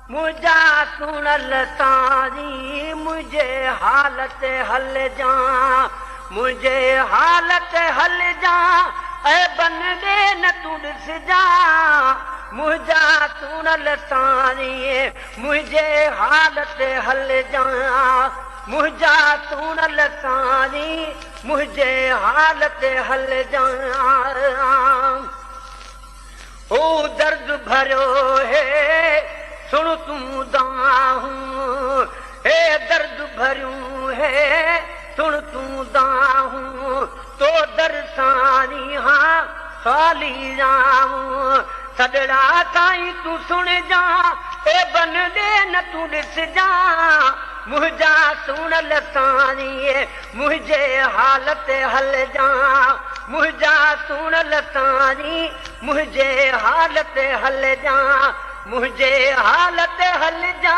मुझा सुनल तारी मुझे हालत हल जा, मुझे हालत हल जा ऐ बनदे न तू ॾिस जा। मुझा सुनल तारी मुझे हालत हल जा, मुझा सुनल तारी मुझे हालत हल जा। ओ दर्द भरो है सुन तू दाहूं, हे दर्द भरियूं है सुन तू दाहूं, तो दरसानी हाँ साली जाऊं। सदड़ा साईं तू सुन जा ए बन दे न तू ॾिस जा। मुझा सुनल तारी मुझे हालत हल जा, मुझा सुनल तारी मुझे हालत हल जा, मुझे हालत हल जा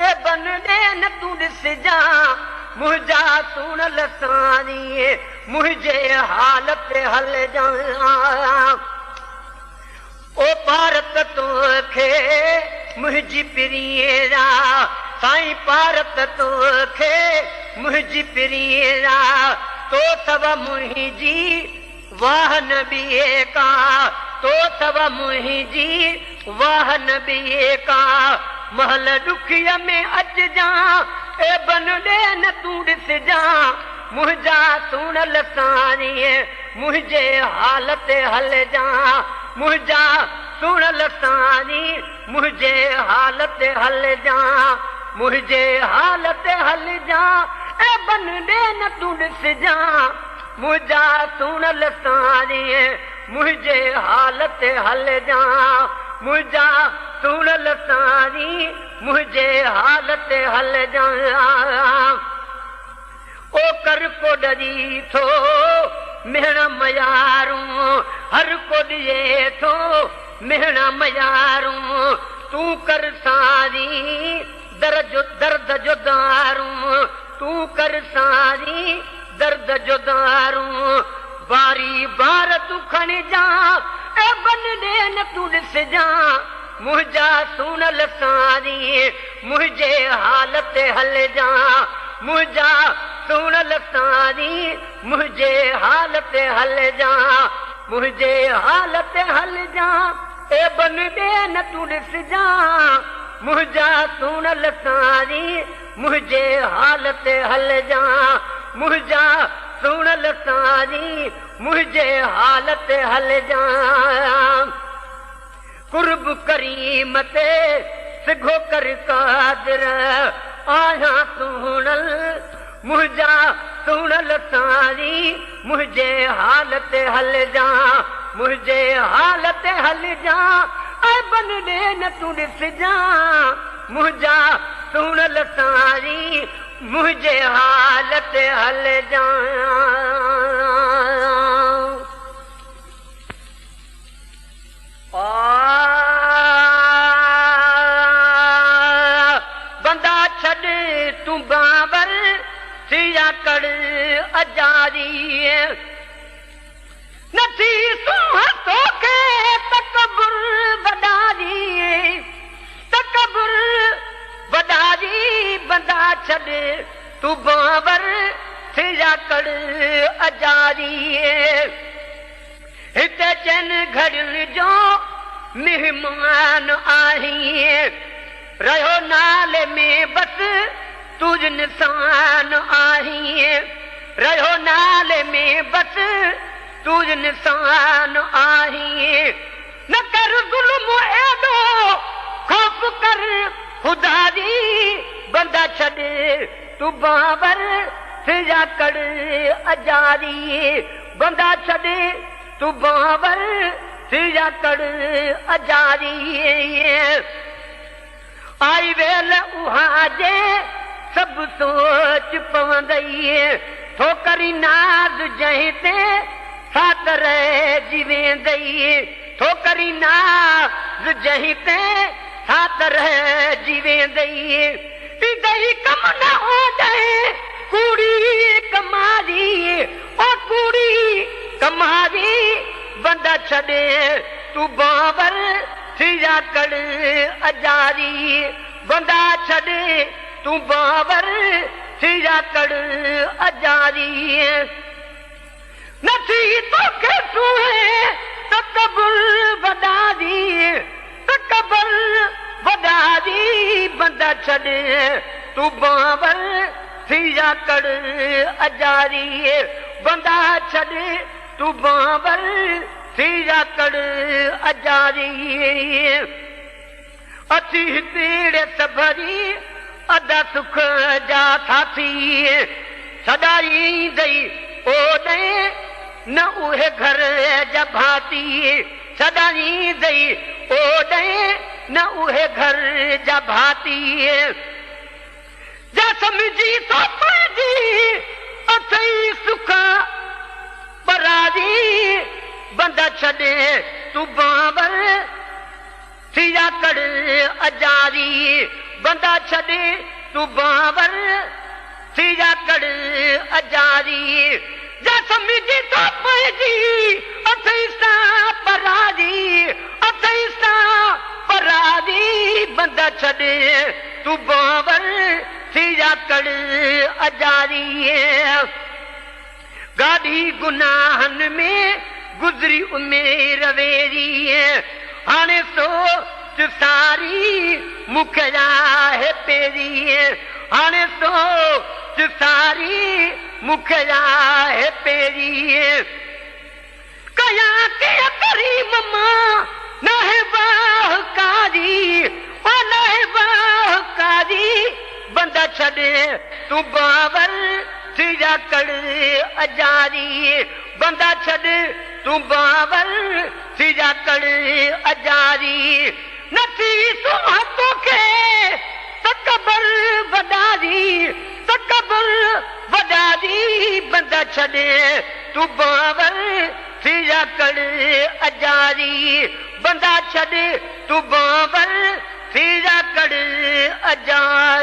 ए बन दे न तू ॾिस जा। मुझा सुनल तारी मुझे हालत हल जा। ओ भारत तोखे मुंहिंजी पिरीरा साईं, भारत तोखे मुंहिंजी पिरीरा, तो सब मुंहिंजी वाह नबीअ का, तो सब मुंहिंजी वाह नबीअ का। महल ॾुखीअ में अच जा ए बन दे न तू ॾिस जा। मुझा सुनल तारी मुझे हालत हल जा, मुझा सुनल तारी मुझे हालत हल जा, मुझे हालत हल जा ए बन दे न तू ॾिस जा। मुझा सुनल तारी मुझे हालत हल जा, मुझा सुनल तारी मुझे हालत हल जा। ओ कर को डरी थो मेहणा मयारूं, हर को ॾिए थो मेहणा मयारूं। तू कर सारी दर्द जो दारूं, तू कर सारी दर्द जो दारूं। बारी बार तू खणी जा ए बन दे न तू ॾिस जा। मुझा सुनल तारी मुझे हालत हल जा, मुझा सुनल तारी मुझे हालत हल जा, मुझे हालत हल जा ए बन दे न तू ॾिस जा। मुझा सुनल तारी मुझे हालत हल जा, मुझा सुनल तारी मुझे हालत हल जा। कुर्ब करीम ते सिघो कर कादिर आया सुनल, मुझा सुनल तारी मुझे हालत हल जा, मुझे हालत हल जा ऐ बन दे न तू ॾिस जा। मुझा सुनल तारी मुझे हालत हल जा। बंदा छॾ तू बाबर सिया कर अजारी, नथी सूह तोखे तकबुर वॾारी, तकबुर वॾारी। बंदा छॾ तू बाबर सिया कर अजारी, हिते चन घड़ियुनि जो मेहमान आहीं। रहियो नाले में बस तुझ निशान आहीं, रहियो नाले में बस तुझ निशान आहीं। न कर ज़ुल्म एॾो खौफ कर खुदा जी, बंदा छॾ तू बाबर सिया कर अजारी। बंदा छॾ तू बाबर सिया कर अजारी। आई वेल उहा जे सब सोच पवंदई, ठोकरी नाज़ जंहिं ते साथ रहिजी वेंदई, ठोकरी नाज़ जंहिं ते साथ रहिजी वेंदई। दही कम न हो जाए कुड़ी कमारी, ओ कुड़ी कमारी। बंदा छॾे तू बाबर सिया कर अजारी, बंदा छॾे तूं बाबर सीरा कड़ अजारी नथी तोखे तूं तकबुर वॾा दी तकबुर वॾा दी बंदा छॾे तूं बाबर सीरा कड़ अजारी बंदा छॾे तूं बाबर सीरा कड़ अजारी अची पीड़ सबरी अदा सुख जा साथी सदाई दई ओॾे न उहे घर जा भाती सदाई दई ओॾे न उहे घर जा भाती जा समझी तो पैदी अथई सुख बरादी बंदा छॾे तूं बाबर सीरा कड़ अजारी बंदा छॾे तूं बाबर सीरा कड़ अजारी जा समझी तो पैदी अथई सां परादी अथई सां परादी बंदा छॾे तूं बाबर सीरा कड़ अजारी गाॾी गुनाहनि में गुज़री उमेर वेरी हाणे सोच सारी मूंखे आहे पेरी हाणे सोच सारी मूंखे आहे पेरी कयां के करीम मां नाहे बाहकारी ओ नाहे बाहकारी बंदा छॾे तूं बाबर सीरा कड़ अजारी बंदा छॾे तूं बाबर सीरा कड़ अजारी नथी सुम्ह तोखे तकबुर वॾा दी तकबुर वॾा दी बंदा छॾे तूं बाबर सीरा कड़ अजारी बंदा छॾे तूं बाबर सीरा कड़ अजारी